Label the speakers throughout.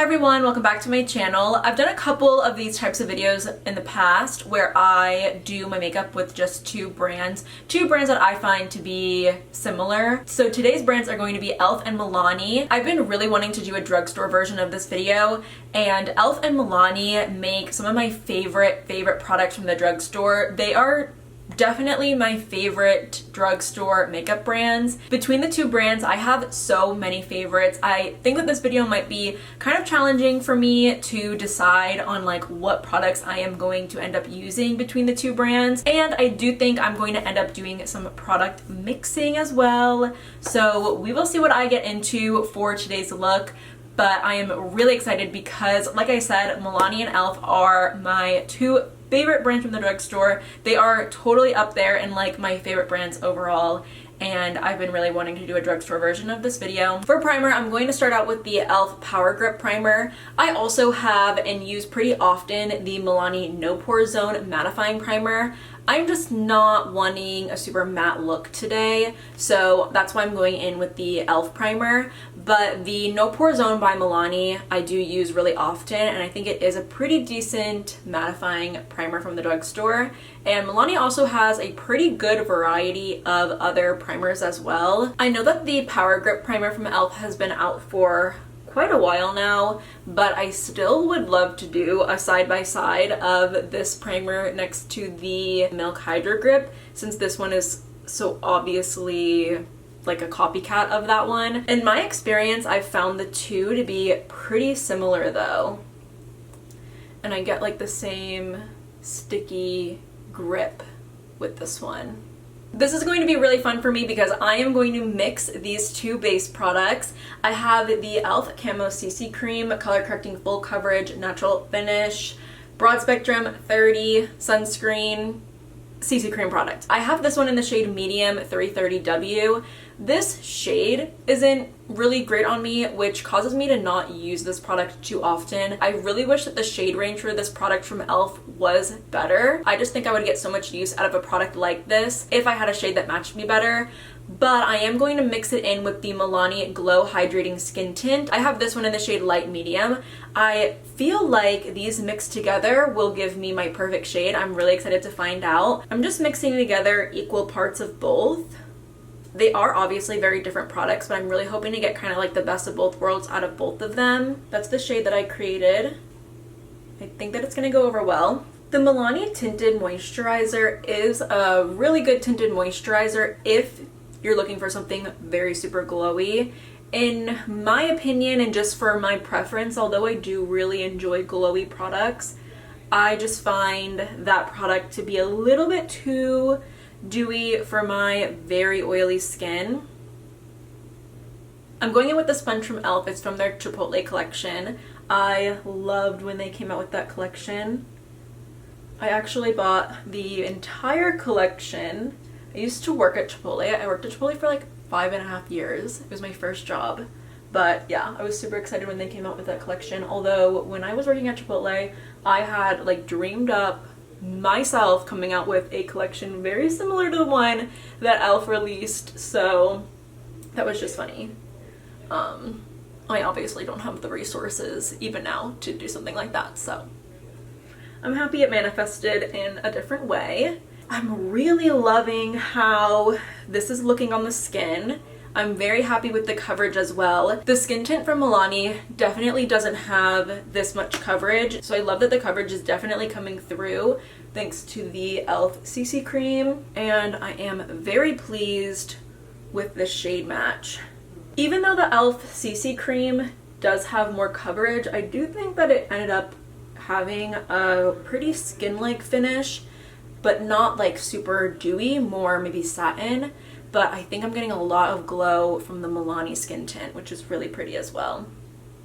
Speaker 1: Hi everyone, welcome back to my channel. I've done a couple of these types of videos in the past where I do my makeup with just two brands that I find to be similar. So today's brands are going to be e.l.f. and Milani. I've been really wanting to do a drugstore version of this video, and e.l.f. and Milani make some of my favorite products from the drugstore. They are definitely my favorite drugstore makeup brands. Between the two brands, I have so many favorites. I think that this video might be kind of challenging for me to decide on like what products I am going to end up using between the two brands, and I do think I'm going to end up doing some product mixing as well. So we will see what I get into for today's look. But I am really excited because, like I said, Milani and e.l.f. are my two favorite brands from the drugstore. They are totally up there in like my favorite brands overall, and I've been really wanting to do a drugstore version of this video. For primer, I'm going to start out with the e.l.f. Power Grip Primer. I also have and use pretty often the Milani No Pore Zone Mattifying Primer. I'm just not wanting a super matte look today, so that's why I'm going in with the e.l.f. primer. But the No Pore Zone by Milani I do use really often, and I think it is a pretty decent mattifying primer from the drugstore. And Milani also has a pretty good variety of other primers as well. I know that the Power Grip Primer from e.l.f. has been out for quite a while now, but I still would love to do a side-by-side of this primer next to the Milk Hydro Grip, since this one is so obviously like a copycat of that one. In my experience, I've found the two to be pretty similar though, and I get like the same sticky grip with this one. This is going to be really fun for me because I am going to mix these two base products. I have the e.l.f. Camo CC Cream Color Correcting Full Coverage Natural Finish Broad Spectrum 30 Sunscreen CC Cream product. I have this one in the shade Medium 330W. This shade isn't really great on me, which causes me to not use this product too often. I really wish that the shade range for this product from e.l.f. was better. I just think I would get so much use out of a product like this if I had a shade that matched me better. But I am going to mix it in with the Milani Glow Hydrating Skin Tint. I have this one in the shade Light Medium. I feel like these mixed together will give me my perfect shade. I'm really excited to find out. I'm just mixing together equal parts of both. They are obviously very different products, but I'm really hoping to get kind of like the best of both worlds out of both of them. That's the shade that I created. I think that it's going to go over well. The Milani Tinted Moisturizer is a really good tinted moisturizer if you're looking for something very super glowy. In my opinion, and just for my preference, although I do really enjoy glowy products, I just find that product to be a little bit too dewy for my very oily skin. I'm going in with the sponge from e.l.f. It's from their Chipotle collection. I loved when they came out with that collection. I actually bought the entire collection. I used to work at Chipotle. I worked at Chipotle for like 5.5 years. It was my first job. But yeah, I was super excited when they came out with that collection. Although when I was working at Chipotle, I had like dreamed up myself coming out with a collection very similar to the one that e.l.f. released, so that was just funny. I obviously don't have the resources even now to do something like that, so I'm happy it manifested in a different way. I'm really loving how this is looking on the skin. I'm very happy with the coverage as well. The skin tint from Milani definitely doesn't have this much coverage, so I love that the coverage is definitely coming through thanks to the e.l.f. CC Cream, and I am very pleased with the shade match. Even though the e.l.f. CC Cream does have more coverage, I do think that it ended up having a pretty skin-like finish, but not like super dewy, more maybe satin. But I think I'm getting a lot of glow from the Milani skin tint, which is really pretty as well.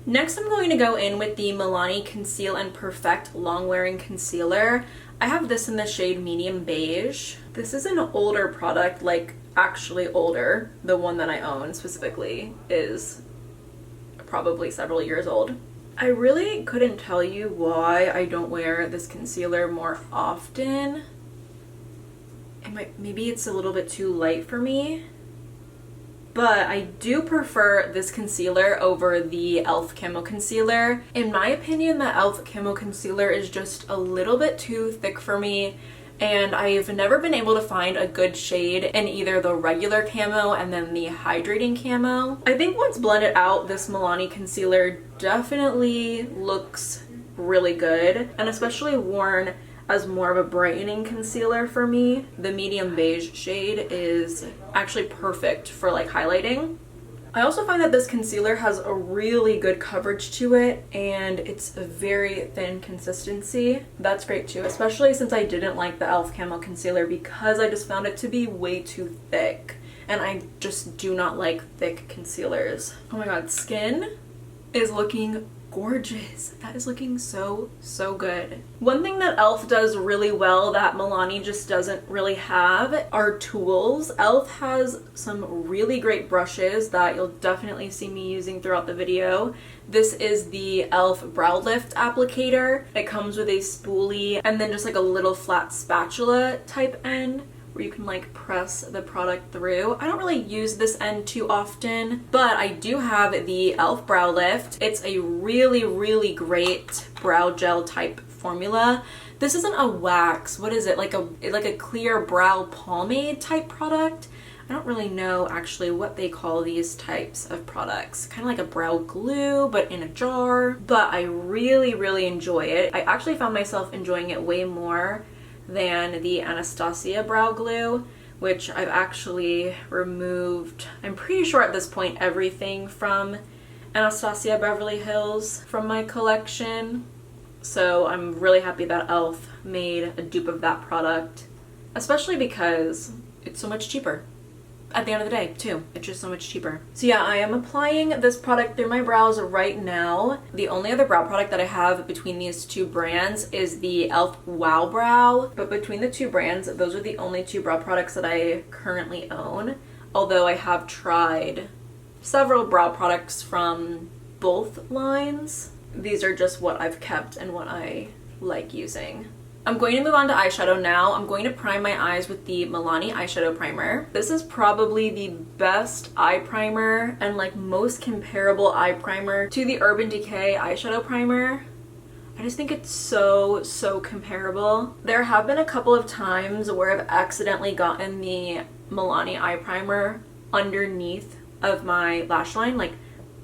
Speaker 1: Next, I'm going to go in with the Milani Conceal and Perfect Long Wearing Concealer. I have this in the shade Medium Beige. This is an older product, like actually older. The one that I own specifically is probably several years old. I really couldn't tell you why I don't wear this concealer more often. Maybe it's a little bit too light for me. but I do prefer this concealer over the e.l.f. Camo Concealer. In my opinion, the e.l.f. Camo Concealer is just a little bit too thick for me, and I've never been able to find a good shade in either the regular camo and then the hydrating camo. I think once blended out, this Milani concealer definitely looks really good, and especially worn as more of a brightening concealer for me. The medium beige shade is actually perfect for like highlighting. I also find that this concealer has a really good coverage to it, and it's a very thin consistency. That's great too, especially since I didn't like the e.l.f. Camo Concealer because I just found it to be way too thick, and I just do not like thick concealers. Oh my god, skin is looking gorgeous. That is looking so good. One thing that e.l.f. does really well that Milani just doesn't really have are tools. e.l.f. has some really great brushes that you'll definitely see me using throughout the video. This is the e.l.f. Brow Lift Applicator. It comes with a spoolie and then just like a little flat spatula type end where you can like press the product through. I don't really use this end too often, but I do have the e.l.f. Brow Lift. It's a really great brow gel type formula. This isn't a wax. What is it? Like a clear brow pomade type product? I don't really know actually what they call these types of products. Kind of like a brow glue, but in a jar. But I really enjoy it. I actually found myself enjoying it way more than the Anastasia brow glue, which I've actually removed, I'm pretty sure at this point, everything from Anastasia Beverly Hills from my collection. So I'm really happy that e.l.f. made a dupe of that product, especially because it's so much cheaper. At the end of the day too, it's just so much cheaper. So yeah, I am applying this product through my brows right now. The only other brow product that I have between these two brands is the e.l.f. Wow Brow, but between the two brands, those are the only two brow products that I currently own, although I have tried several brow products from both lines. These are just what I've kept and what I like using. I'm going to move on to eyeshadow now. I'm going to prime my eyes with the Milani eyeshadow primer. This is probably the best eye primer and like most comparable eye primer to the Urban Decay eyeshadow primer. I just think it's so comparable. There have been a couple of times where I've accidentally gotten the Milani eye primer underneath of my lash line, like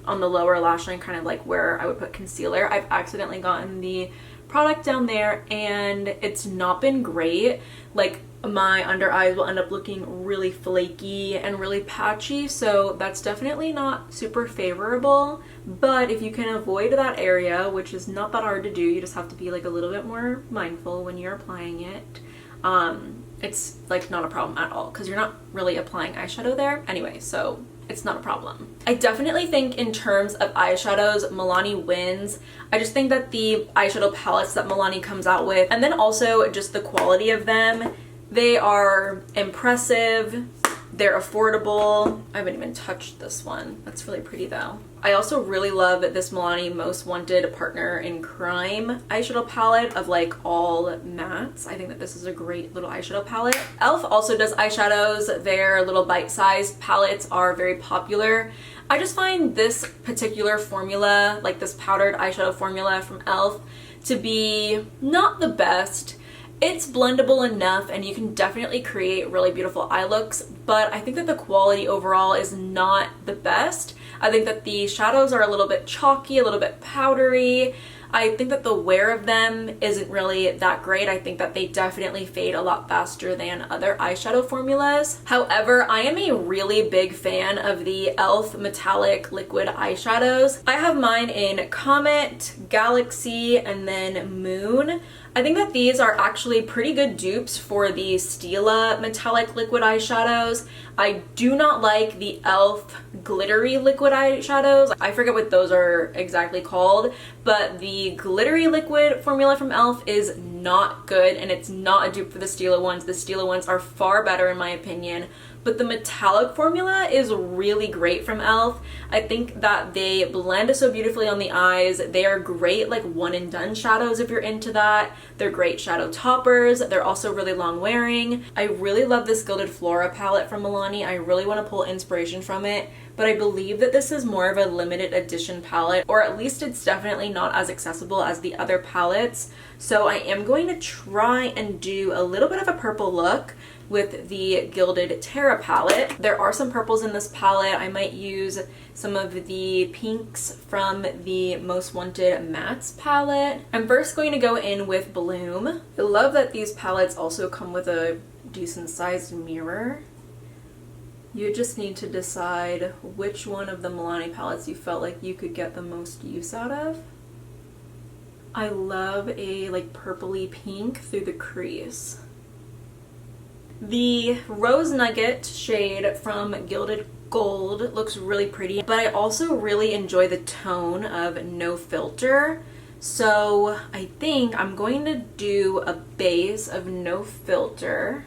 Speaker 1: on the lower lash line, kind of like where I would put concealer. I've accidentally gotten the product down there and it's not been great. Like my under eyes will end up looking really flaky and really patchy, so that's definitely not super favorable. But if you can avoid that area, which is not that hard to do, you just have to be like a little bit more mindful when you're applying it. It's like not a problem at all because you're not really applying eyeshadow there anyway, so it's not a problem. I definitely think in terms of eyeshadows, Milani wins. I just think that the eyeshadow palettes that Milani comes out with, and then also just the quality of them, they are impressive, they're affordable. I haven't even touched this one. That's really pretty though. I also really love this Milani Most Wanted Partner in Crime eyeshadow palette of like all mattes. I think that this is a great little eyeshadow palette. e.l.f. also does eyeshadows. Their little bite-sized palettes are very popular. I just find this particular formula, like this powdered eyeshadow formula from e.l.f., to be not the best. It's blendable enough and you can definitely create really beautiful eye looks, but I think that the quality overall is not the best. I think that the shadows are a little bit chalky, a little bit powdery. I think that the wear of them isn't really that great. I think that they definitely fade a lot faster than other eyeshadow formulas. However, I am a really big fan of the e.l.f. metallic liquid eyeshadows. I have mine in Comet, Galaxy, and then Moon. I think that these are actually pretty good dupes for the Stila metallic liquid eyeshadows. I do not like the e.l.f. glittery liquid eyeshadows. I forget what those are exactly called, but the glittery liquid formula from e.l.f. is not good, and it's not a dupe for the Stila ones. The Stila ones are far better in my opinion, but the metallic formula is really great from e.l.f. I think that they blend so beautifully on the eyes. They are great like one and done shadows if you're into that. They're great shadow toppers. They're also really long wearing. I really love this Gilded Flora palette from Milani. I really want to pull inspiration from it, but I believe that this is more of a limited edition palette, or at least it's definitely not as accessible as the other palettes. So I am going to try and do a little bit of a purple look with the Gilded Terra palette. There are some purples in this palette. I might use some of the pinks from the Most Wanted Mattes palette. I'm first going to go in with Bloom. I love that these palettes also come with a decent sized mirror. You just need to decide which one of the Milani palettes you felt like you could get the most use out of. I love a like purpley pink through the crease. The Rose Nugget shade from Gilded Gold looks really pretty, but I also really enjoy the tone of No Filter. So I think I'm going to do a base of No Filter.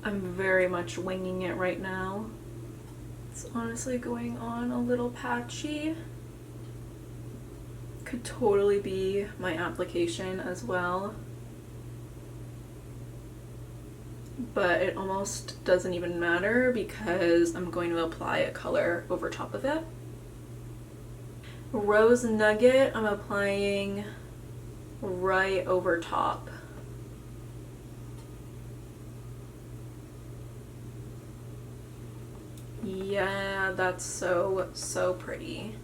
Speaker 1: I'm very much winging it right now. It's honestly going on a little patchy. Could totally be my application as well. But it almost doesn't even matter because I'm going to apply a color over top of it. Rose Nugget, I'm applying right over top. Yeah, that's so pretty.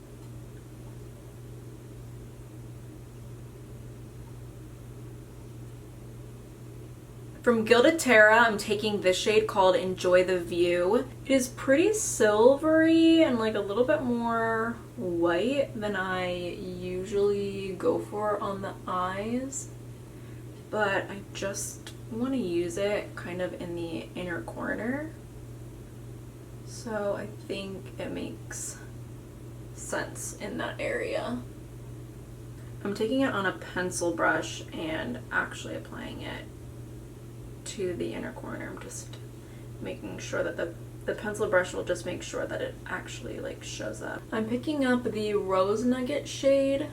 Speaker 1: From Gilded Terra, I'm taking this shade called Enjoy the View. It is pretty silvery and like a little bit more white than I usually go for on the eyes, but I just want to use it kind of in the inner corner. So I think it makes sense in that area. I'm taking it on a pencil brush and actually applying it to the inner corner. I'm just making sure that the pencil brush will just make sure that it actually like shows up. I'm picking up the Rose Nugget shade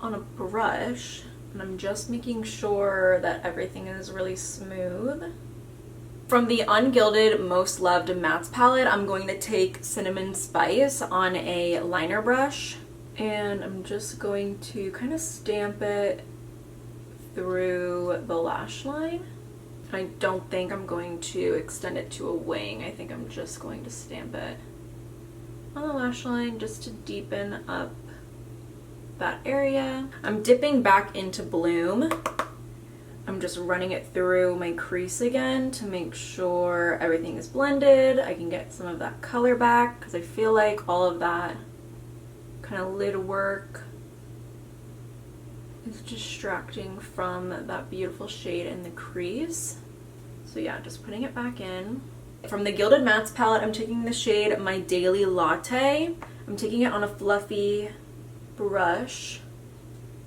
Speaker 1: on a brush and I'm just making sure that everything is really smooth. From the Ungilded Most Loved Mattes palette, I'm going to take Cinnamon Spice on a liner brush and I'm just going to kind of stamp it through the lash line. I don't think I'm going to extend it to a wing. I think I'm just going to stamp it on the lash line just to deepen up that area. I'm dipping back into Bloom. I'm just running it through my crease again to make sure everything is blended. I can get some of that color back because I feel like all of that kind of lid work is distracting from that beautiful shade in the crease. So yeah, just putting it back in. From the Gilded Mattes palette, I'm taking the shade My Daily Latte. I'm taking it on a fluffy brush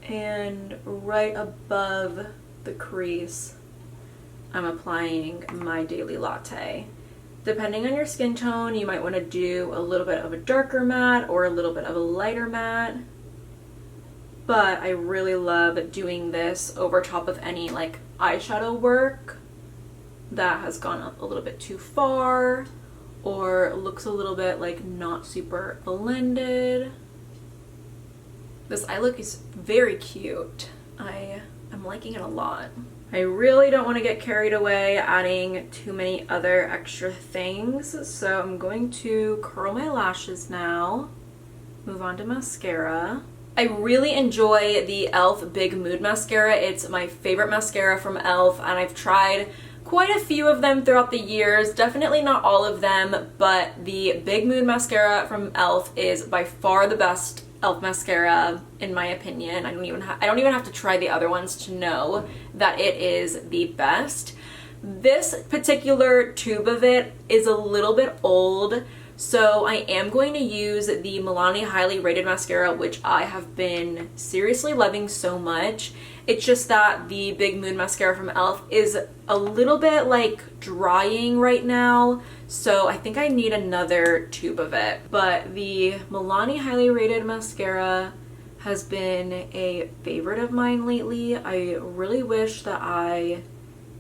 Speaker 1: and right above the crease I'm applying My Daily Latte. Depending on your skin tone, you might want to do a little bit of a darker matte or a little bit of a lighter matte. But I really love doing this over top of any like eyeshadow work that has gone up a little bit too far or looks a little bit like not super blended. This eye look is very cute. I'm liking it a lot. I really don't want to get carried away adding too many other extra things, so I'm going to curl my lashes now, move on to mascara. I really enjoy the e.l.f. Big Mood Mascara. It's my favorite mascara from e.l.f. and I've tried quite a few of them throughout the years. Definitely not all of them, but the Big Mood Mascara from e.l.f. is by far the best e.l.f. mascara in my opinion. I don't even have to try the other ones to know that it is the best. This particular tube of it is a little bit old, So I am going to use the Milani Highly Rated Mascara, which I have been seriously loving so much. It's just that the Big Moon Mascara from e.l.f. is a little bit like drying right now, so I think I need another tube of it. But the Milani Highly Rated Mascara has been a favorite of mine lately. I really wish that I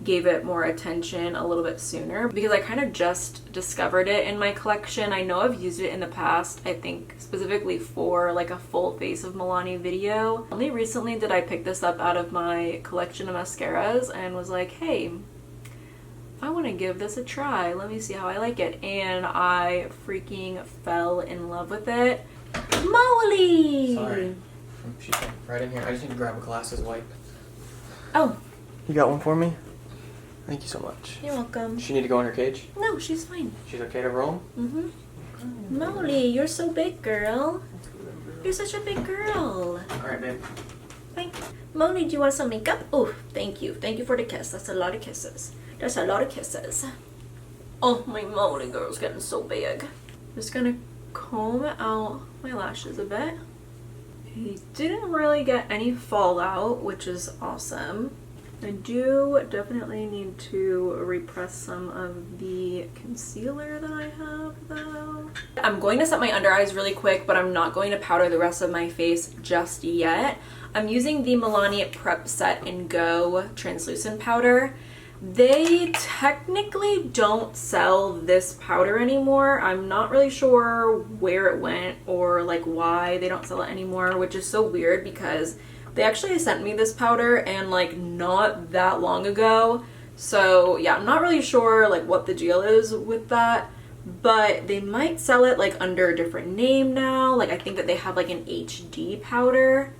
Speaker 1: gave it more attention a little bit sooner because I kind of just discovered it in my collection. I know I've used it in the past, I think specifically for like a full face of Milani video. Only recently did I pick this up out of my collection of mascaras and was like, hey, I want to give this a try. Let me see how I like it. And I freaking fell in love with it. Molly!
Speaker 2: Sorry. She's right in here. I just need to grab a glasses wipe.
Speaker 1: Oh.
Speaker 2: You got one for me? Thank you so much.
Speaker 1: You're welcome.
Speaker 2: Does she need to go in her cage?
Speaker 1: No, she's fine.
Speaker 2: She's okay to roam?
Speaker 1: Mm-hmm. Molly, you're so big, girl. You're such a big girl.
Speaker 2: Alright, babe.
Speaker 1: Thank you. Molly, do you want some makeup? Oh, thank you. Thank you for the kiss. That's a lot of kisses. That's a lot of kisses. Oh, my Molly girl's getting so big. Just gonna comb out my lashes a bit. I didn't really get any fallout, which is awesome. I do definitely need to repress some of the concealer that I have though. I'm going to set my under eyes really quick, but I'm not going to powder the rest of my face just yet. I'm using the Milani Prep Set and Go translucent powder. They technically don't sell this powder anymore. I'm not really sure where it went or like why they don't sell it anymore, which is so weird because they actually sent me this powder and like not that long ago. So yeah, I'm not really sure like what the deal is with that, but they might sell it like under a different name now. Like I think that they have like an HD powder,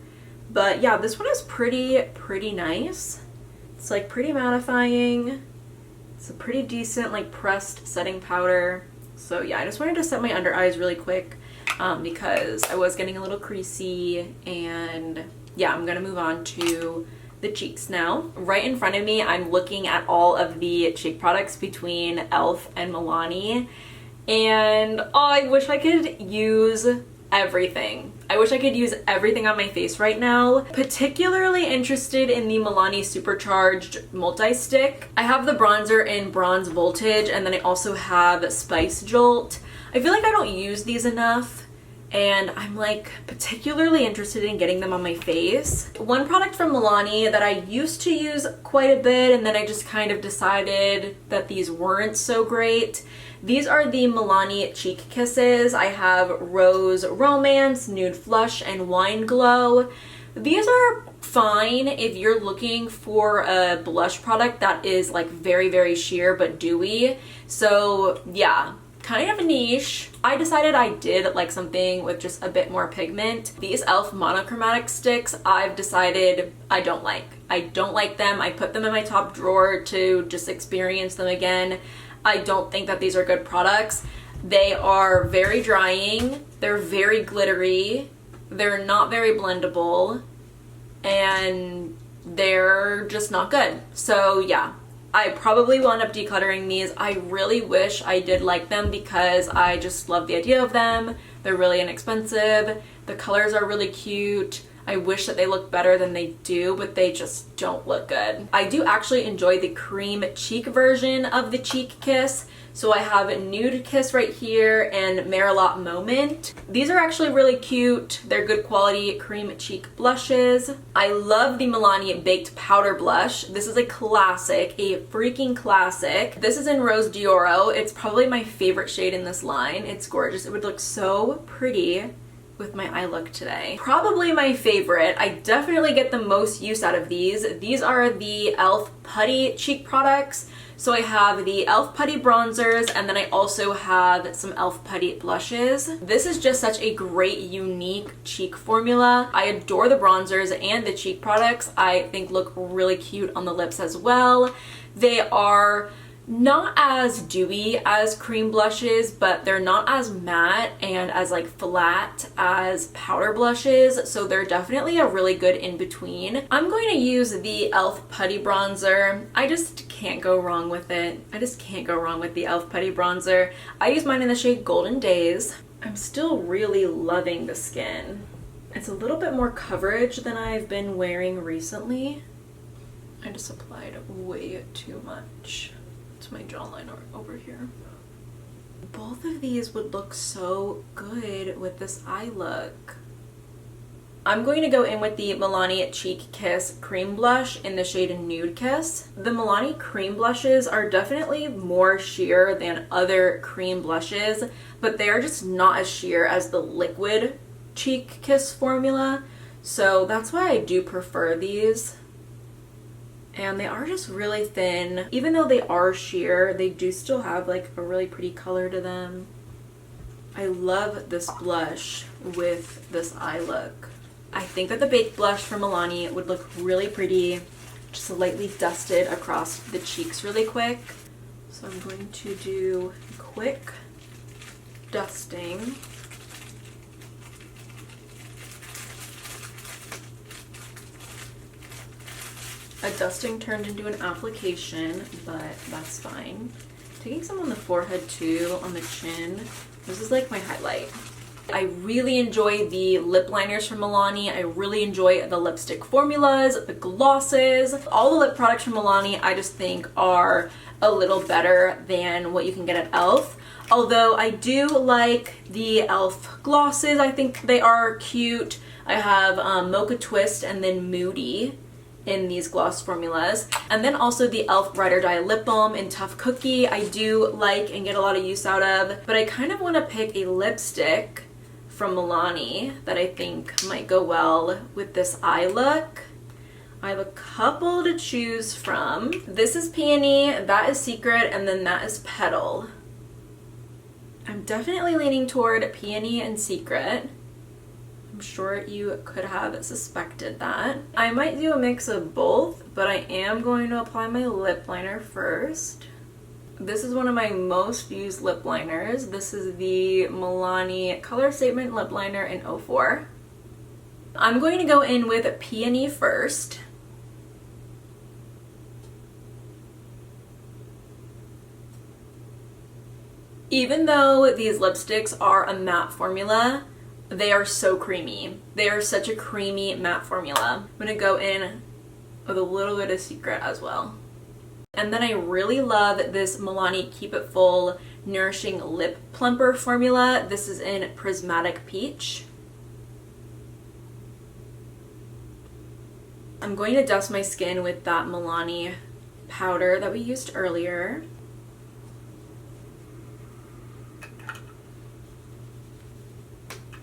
Speaker 1: but yeah, this one is pretty nice. It's like pretty mattifying. It's a pretty decent like pressed setting powder. So yeah, I just wanted to set my under eyes really quick because I was getting a little creasy. And yeah, I'm gonna move on to the cheeks now. Right in front of me, I'm looking at all of the cheek products between e.l.f. and Milani. And oh, I wish I could use everything. I wish I could use everything on my face right now. Particularly interested in the Milani Supercharged Multi-Stick. I have the bronzer in Bronze Voltage, and then I also have Spice Jolt. I feel like I don't use these enough, and I'm like particularly interested in getting them on my face. One product from Milani that I used to use quite a bit, and then I just kind of decided that these weren't so great. These are the Milani Cheek Kisses. I have Rose Romance, Nude Flush, and Wine Glow. These are fine if you're looking for a blush product that is like very sheer but dewy. So yeah, kind of a niche. I decided I did like something with just a bit more pigment. These e.l.f. monochromatic sticks, I've decided I don't like. I don't like them. I put them in my top drawer to just experience them again. I don't think that these are good products. They are very drying, they're very glittery, they're not very blendable, and they're just not good. So yeah, I probably will end up decluttering these. I really wish I did like them because I just love the idea of them. They're really inexpensive, the colors are really cute. I wish that they looked better than they do, but they just don't look good. I do actually enjoy the cream cheek version of the Cheek Kiss. So I have Nude Kiss right here and Merilot Moment. These are actually really cute. They're good quality cream cheek blushes. I love the Milani Baked Powder Blush. This is a classic, a freaking classic. This is in Rose Dioro. It's probably my favorite shade in this line. It's gorgeous. It would look so pretty with my eye look today. Probably my favorite. I definitely get the most use out of these. These are the e.l.f. Putty cheek products. So I have the e.l.f. Putty bronzers, and then I also have some e.l.f. Putty blushes. This is just such a great, unique cheek formula. I adore the bronzers and the cheek products. I think look really cute on the lips as well. They are not as dewy as cream blushes, but they're not as matte and as like flat as powder blushes, so they're definitely a really good in-between. I'm going to use the e.l.f. Putty Bronzer. I just can't go wrong with it. I just can't go wrong with the e.l.f. Putty Bronzer. I use mine in the shade Golden Days. I'm still really loving the skin. It's a little bit more coverage than I've been wearing recently. I just applied way too much to my jawline over here. Both of these would look so good with this eye look. I'm going to go in with the Milani Cheek Kiss Cream Blush in the shade Nude Kiss. The Milani cream blushes are definitely more sheer than other cream blushes, but they are just not as sheer as the liquid Cheek Kiss formula, so that's why I do prefer these. And they are just really thin. Even though they are sheer, they do still have like a really pretty color to them. I love this blush with this eye look. I think that the Baked Blush from Milani would look really pretty, just lightly dusted across the cheeks really quick. So I'm going to do a quick dusting. A dusting turned into an application, but that's fine. Taking some on the forehead too, on the chin. This is like my highlight. I really enjoy the lip liners from Milani. I really enjoy the lipstick formulas, the glosses. All the lip products from Milani I just think are a little better than what you can get at e.l.f. Although I do like the e.l.f. glosses. I think they are cute. I have Mocha Twist and then Moody in these gloss formulas. And then also the e.l.f. Ride or Die Lip Balm in Tough Cookie I do like and get a lot of use out of. But I kind of want to pick a lipstick from Milani that I think might go well with this eye look. I have a couple to choose from. This is Peony, that is Secret, and then that is Petal. I'm definitely leaning toward Peony and Secret. I'm sure you could have suspected that. I might do a mix of both, but I am going to apply my lip liner first. This is one of my most used lip liners. This is the Milani Color Statement Lip Liner in 04. I'm going to go in with Peony first. Even though these lipsticks are a matte formula, they are so creamy. They are such a creamy matte formula. I'm gonna go in with a little bit of Secret as well. And then I really love this Milani Keep It Full Nourishing Lip Plumper formula. This is in Prismatic Peach. I'm going to dust my skin with that Milani powder that we used earlier.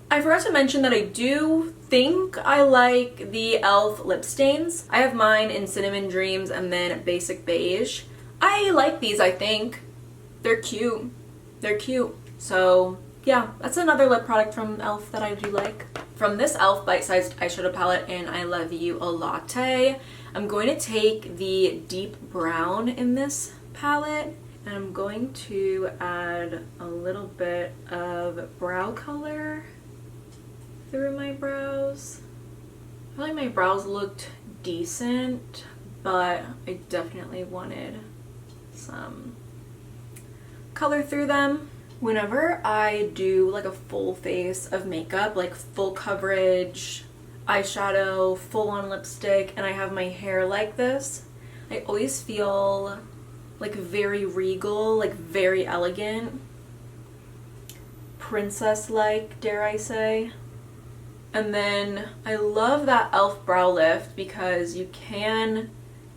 Speaker 1: I forgot to mention that I do think I like the e.l.f. lip stains. I have mine in Cinnamon Dreams and then Basic Beige. I like these, I think. They're cute. They're cute. So yeah, that's another lip product from e.l.f. that I do like. From this e.l.f. bite-sized eyeshadow palette in I Love You a Latte, I'm going to take the deep brown in this palette and I'm going to add a little bit of brow color through my brows. I feel like my brows looked decent, but I definitely wanted some color through them. Whenever I do like a full face of makeup, like full coverage, eyeshadow, full on lipstick, and I have my hair like this, I always feel like very regal, like very elegant, princess-like, dare I say. And then I love that e.l.f. brow lift because you can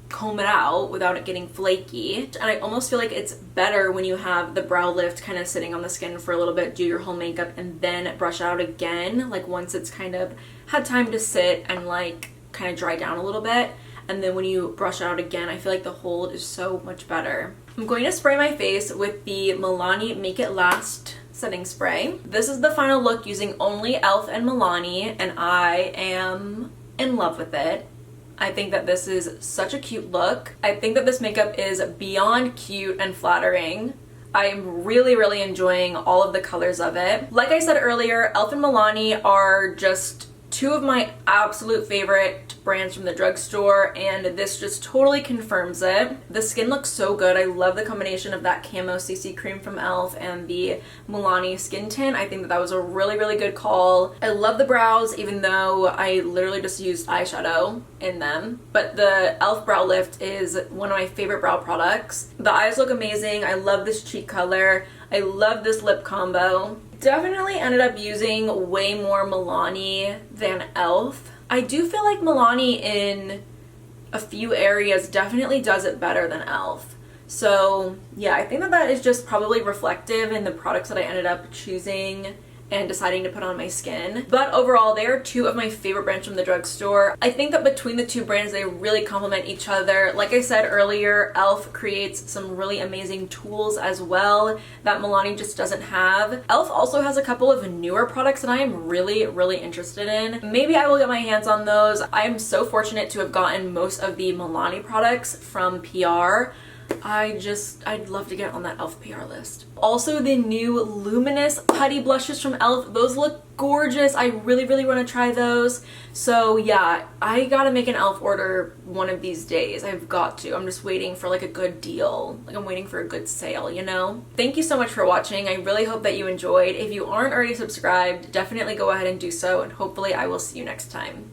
Speaker 1: comb it out without it getting flaky. And I almost feel like it's better when you have the brow lift kind of sitting on the skin for a little bit, do your whole makeup, and then brush out again, like once it's kind of had time to sit and like kind of dry down a little bit. And then when you brush out again, I feel like the hold is so much better. I'm going to spray my face with the Milani Make It Last setting spray. This is the final look using only e.l.f. and Milani, and I am in love with it. I think that this is such a cute look. I think that this makeup is beyond cute and flattering. I'm really, really enjoying all of the colors of it. Like I said earlier, e.l.f. and Milani are just two of my absolute favorite brands from the drugstore, and this just totally confirms it. The skin looks so good. I love the combination of that Camo CC cream from e.l.f. and the Milani skin tint. I think that that was a really, really good call. I love the brows, even though I literally just used eyeshadow in them. But the e.l.f. brow lift is one of my favorite brow products. The eyes look amazing. I love this cheek color. I love this lip combo. Definitely ended up using way more Milani than e.l.f. I do feel like Milani in a few areas definitely does it better than e.l.f. So yeah, I think that that is just probably reflective in the products that I ended up choosing and deciding to put on my skin. But overall, they are two of my favorite brands from the drugstore. I think that between the two brands, they really complement each other. Like I said earlier, e.l.f. creates some really amazing tools as well that Milani just doesn't have. e.l.f. also has a couple of newer products that I am really, really interested in. Maybe I will get my hands on those. I am so fortunate to have gotten most of the Milani products from PR. I'd love to get on that e.l.f. PR list. Also, the new Luminous Putty Blushes from e.l.f. Those look gorgeous. I really, really want to try those. So yeah, I gotta make an e.l.f. order one of these days. I've got to. I'm just waiting for like a good deal. Like I'm waiting for a good sale, you know? Thank you so much for watching. I really hope that you enjoyed. If you aren't already subscribed, definitely go ahead and do so, and hopefully I will see you next time.